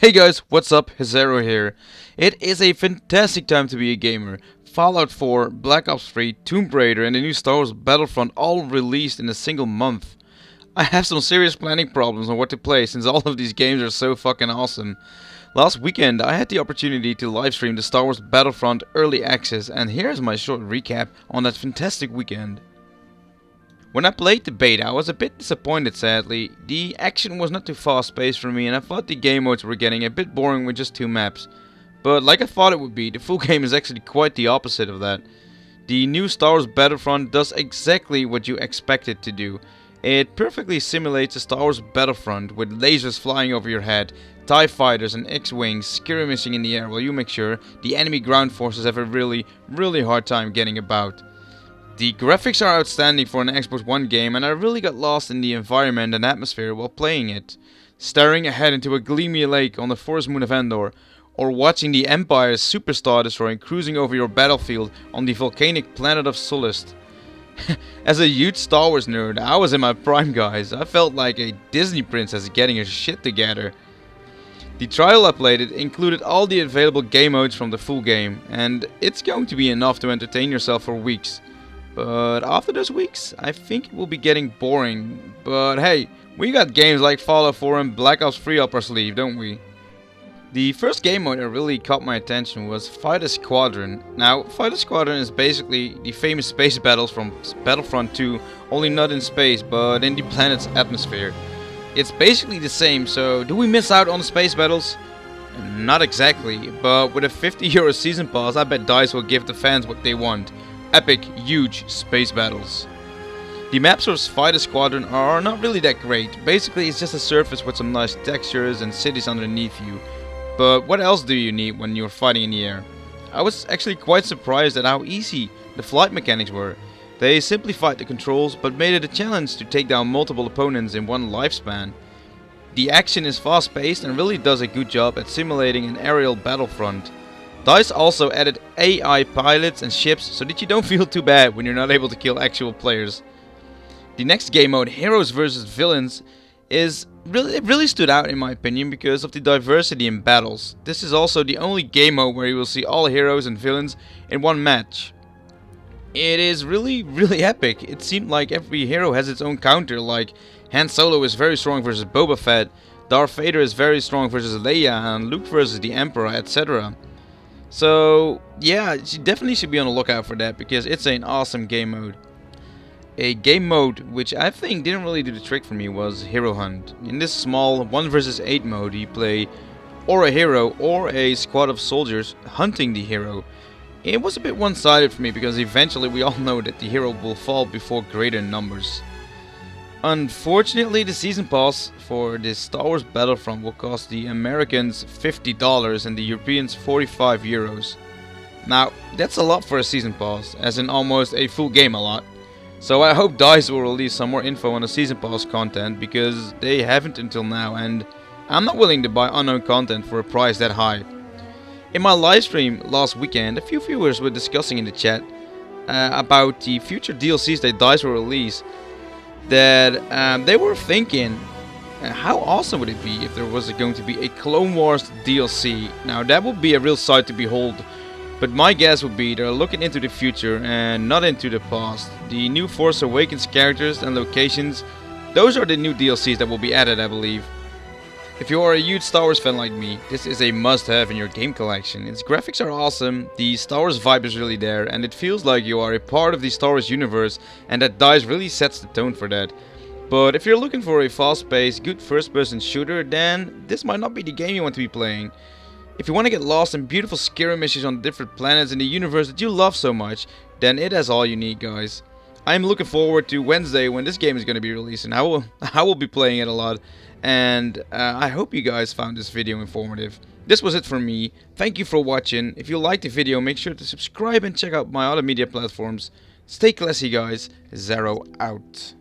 Hey guys, what's up? Zero here. It is a fantastic time to be a gamer. Fallout 4, Black Ops 3, Tomb Raider and the new Star Wars Battlefront all released in a single month. I have some serious planning problems on what to play since all of these games are so fucking awesome. Last weekend I had the opportunity to livestream the Star Wars Battlefront Early Access, and here's my short recap on that fantastic weekend. When I played the beta, I was a bit disappointed sadly. The action was not too fast paced for me and I thought the game modes were getting a bit boring with just 2 maps. But like I thought it would be, the full game is actually quite the opposite of that. The new Star Wars Battlefront does exactly what you expect it to do. It perfectly simulates a Star Wars Battlefront with lasers flying over your head, TIE fighters and X-Wings skirmishing in the air while you make sure the enemy ground forces have a really hard time getting about. The graphics are outstanding for an Xbox One game and I really got lost in the environment and atmosphere while playing it. Staring ahead into a gleamy lake on the forest moon of Endor, or watching the Empire's Super Star Destroyer cruising over your battlefield on the volcanic planet of Sullust. As a huge Star Wars nerd, I was in my prime guys. I felt like a Disney princess getting her shit together. The trial I played included all the available game modes from the full game, and it's going to be enough to entertain yourself for weeks. But after those weeks, I think it will be getting boring. But hey, we got games like Fallout 4 and Black Ops 3 up our sleeve, don't we? The first game mode that really caught my attention was Fighter Squadron. Now, Fighter Squadron is basically the famous space battles from Battlefront 2, only not in space, but in the planet's atmosphere. It's basically the same, so do we miss out on the space battles? Not exactly, but with a €50 season pass, I bet DICE will give the fans what they want. Epic, huge space battles. The maps for Fighter Squadron are not really that great. Basically it's just a surface with some nice textures and cities underneath you. But what else do you need when you're fighting in the air? I was actually quite surprised at how easy the flight mechanics were. They simplified the controls but made it a challenge to take down multiple opponents in one lifespan. The action is fast paced and really does a good job at simulating an aerial battlefront. DICE also added AI pilots and ships so that you don't feel too bad when you're not able to kill actual players. The next game mode, Heroes vs Villains, really stood out in my opinion because of the diversity in battles. This is also the only game mode where you will see all heroes and villains in one match. It is really epic. It seemed like every hero has its own counter, like Han Solo is very strong versus Boba Fett, Darth Vader is very strong versus Leia, and Luke versus the Emperor, etc. So yeah, you definitely should be on the lookout for that because it's an awesome game mode. A game mode which I think didn't really do the trick for me was Hero Hunt. In this small 1 vs 8 mode you play or a hero or a squad of soldiers hunting the hero. It was a bit one-sided for me because eventually we all know that the hero will fall before greater numbers. Unfortunately, the season pass for this Star Wars Battlefront will cost the Americans $50 and the Europeans €45. Now, that's a lot for a season pass, as in almost a full game a lot. So I hope DICE will release some more info on the season pass content because they haven't until now, and I'm not willing to buy unknown content for a price that high. In my livestream last weekend, a few viewers were discussing in the chat about the future DLCs that DICE will release. That they were thinking, how awesome would it be if there was going to be a Clone Wars DLC. Now that would be a real sight to behold, but my guess would be they're looking into the future and not into the past. The new Force Awakens characters and locations, those are the new DLCs that will be added, I believe. If you are a huge Star Wars fan like me, this is a must-have in your game collection. Its graphics are awesome, the Star Wars vibe is really there, and it feels like you are a part of the Star Wars universe, and that DICE really sets the tone for that. But if you're looking for a fast-paced, good first-person shooter, then this might not be the game you want to be playing. If you want to get lost in beautiful skirmishes on different planets in the universe that you love so much, then it has all you need, guys. I'm looking forward to Wednesday when this game is going to be released, and I will be playing it a lot. And I hope you guys found this video informative. This was it for me. Thank you for watching. If you liked the video, make sure to subscribe and check out my other media platforms. Stay classy, guys. Zero out.